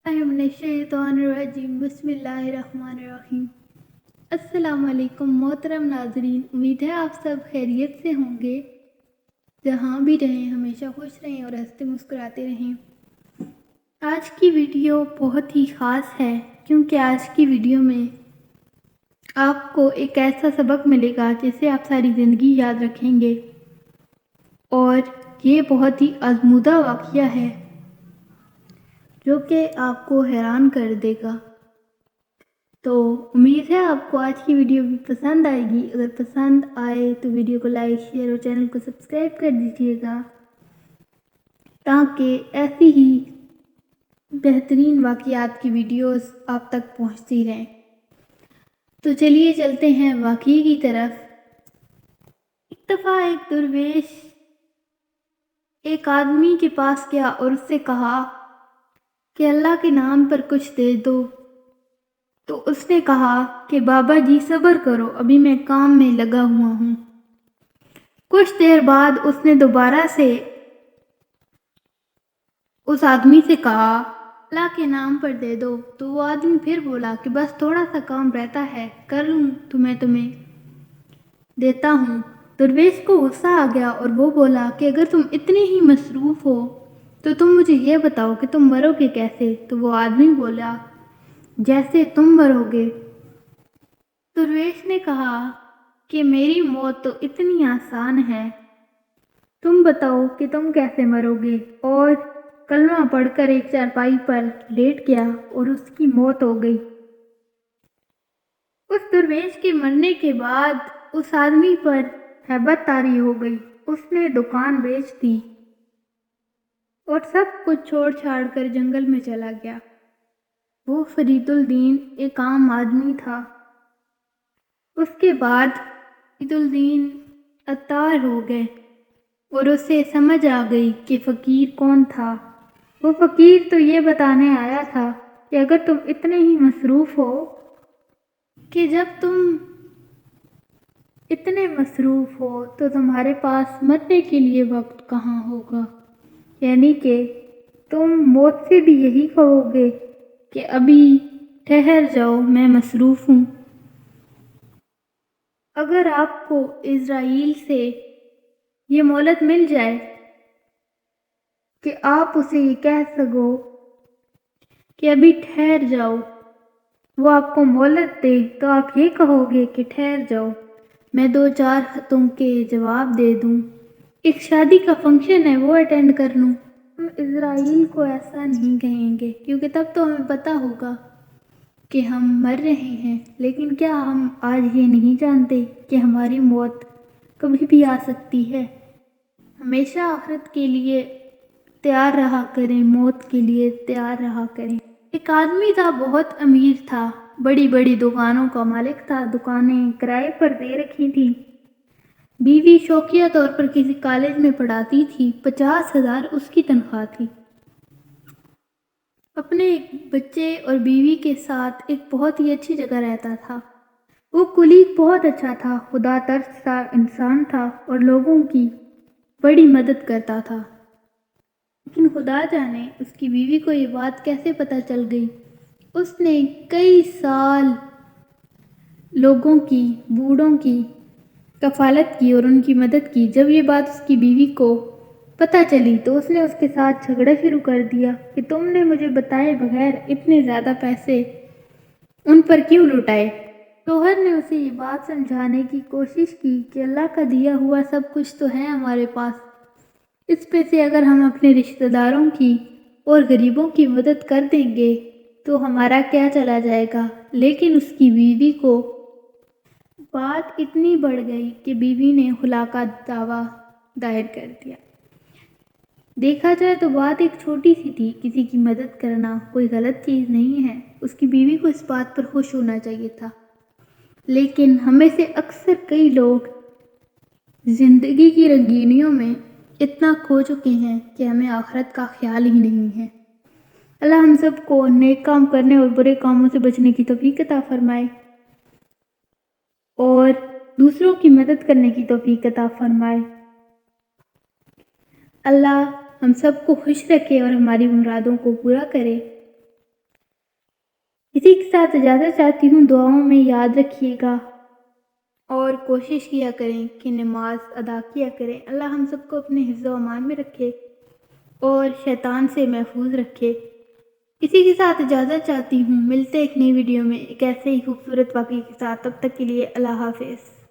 बिस्मिल्लाहिर्रहमानिर्रहीम। अस्सलाम वालेकुम मोहतरम नाजरीन, उम्मीद है आप सब खैरियत से होंगे। जहाँ भी रहें हमेशा खुश रहें और हंसते मुस्कुराते रहें। आज की वीडियो बहुत ही ख़ास है क्योंकि आज की वीडियो में आपको एक ऐसा सबक मिलेगा जिसे आप सारी ज़िंदगी याद रखेंगे और ये बहुत ही आज़मूदा वाक़या है जो कि आपको हैरान कर देगा। तो उम्मीद है आपको आज की वीडियो भी पसंद आएगी। अगर पसंद आए तो वीडियो को लाइक शेयर और चैनल को सब्सक्राइब कर दीजिएगा ताकि ऐसी ही बेहतरीन वाक़यात की वीडियोस आप तक पहुंचती रहें। तो चलिए चलते हैं वाक़ये की तरफ। एक दफ़ा एक दरवेश एक आदमी के पास गया और उससे कहा कि अल्लाह के नाम पर कुछ दे दो। तो उसने कहा कि बाबा जी सब्र करो, अभी मैं काम में लगा हुआ हूँ। कुछ देर बाद उसने दोबारा से उस आदमी से कहा अल्लाह के नाम पर दे दो। तो वो आदमी फिर बोला कि बस थोड़ा सा काम रहता है, कर लूँ तो मैं तुम्हें देता हूँ। दरवेश को गुस्सा आ गया और वो बोला कि अगर तुम इतने ही मसरूफ़ हो तो तुम मुझे ये बताओ कि तुम मरोगे कैसे। तो वो आदमी बोला जैसे तुम मरोगे। दरवेश ने कहा कि मेरी मौत तो इतनी आसान है, तुम बताओ कि तुम कैसे मरोगे। और कलमा पढ़कर एक चारपाई पर लेट गया और उसकी मौत हो गई। उस दरवेश के मरने के बाद उस आदमी पर हैबत तारी हो गई। उसने दुकान बेच दी और सब कुछ छोड़ छाड़ कर जंगल में चला गया। वो फरीदुल दीन एक आम आदमी था। उसके बाद फरीदुल दीन अतार हो गए और उसे समझ आ गई कि फ़कीर कौन था। वो फ़कीर तो ये बताने आया था कि अगर तुम इतने ही मसरूफ़ हो कि जब तुम इतने मसरूफ़ हो तो तुम्हारे पास मरने के लिए वक्त कहाँ होगा। यानी कि तुम मौत से भी यही कहोगे कि अभी ठहर जाओ, मैं मसरूफ़ हूँ। अगर आपको इज़राइल से ये मोहलत मिल जाए कि आप उसे ये कह सको कि अभी ठहर जाओ, वो आपको मोहलत दे, तो आप ये कहोगे कि ठहर जाओ, मैं 2-4 खतों के जवाब दे दूँ, एक शादी का फंक्शन है वो अटेंड कर लूँ। हम इज़राइल को ऐसा नहीं कहेंगे क्योंकि तब तो हमें पता होगा कि हम मर रहे हैं। लेकिन क्या हम आज ये नहीं जानते कि हमारी मौत कभी भी आ सकती है। हमेशा आखिरत के लिए तैयार रहा करें, मौत के लिए तैयार रहा करें। एक आदमी था, बहुत अमीर था, बड़ी बड़ी दुकानों का मालिक था, दुकानें किराए पर दे रखी थी। बीवी शौकिया तौर पर किसी कॉलेज में पढ़ाती थी, 50,000 उसकी तनख्वाह थी। अपने बच्चे और बीवी के साथ एक बहुत ही अच्छी जगह रहता था। वो कुलीग बहुत अच्छा था, खुदा तरस सा इंसान था और लोगों की बड़ी मदद करता था। लेकिन खुदा जाने उसकी बीवी को ये बात कैसे पता चल गई। उसने कई साल लोगों की, बूढ़ों की कफालत की और उनकी मदद की। जब ये बात उसकी बीवी को पता चली तो उसने उसके साथ झगड़ा शुरू कर दिया कि तुमने मुझे बताए बगैर इतने ज़्यादा पैसे उन पर क्यों लुटाए। शोहर ने उसे ये बात समझाने की कोशिश की कि अल्लाह का दिया हुआ सब कुछ तो है हमारे पास, इस पे से अगर हम अपने रिश्तेदारों की और गरीबों की मदद कर देंगे तो हमारा क्या चला जाएगा। लेकिन उसकी बीवी को बात इतनी बढ़ गई कि बीवी ने खुला का दावा दायर कर दिया। देखा जाए तो बात एक छोटी सी थी, किसी की मदद करना कोई गलत चीज़ नहीं है। उसकी बीवी को इस बात पर खुश होना चाहिए था। लेकिन हमें से अक्सर कई लोग ज़िंदगी की रंगीनियों में इतना खो चुके हैं कि हमें आखिरत का ख्याल ही नहीं है। अल्लाह हम सबको नेक काम करने और बुरे कामों से बचने की तौफीक अता फरमाए और दूसरों की मदद करने की तौफीक अता फरमाए। अल्लाह हम सबको खुश रखे और हमारी मुरादों को पूरा करे। اسی کے ساتھ اجازت چاہتی ہوں، دعاؤں میں یاد رکھیے گا اور کوشش کیا کریں کہ نماز ادا کیا کریں۔ اللہ ہم سب کو اپنے حفظ و امان میں رکھے اور شیطان سے محفوظ رکھے۔ اسی کے ساتھ اجازت چاہتی ہوں، ملتے ایک نئی ویڈیو میں ایک ایسے ہی خوبصورت واقعے کے ساتھ، تب تک کے لیے اللہ حافظ۔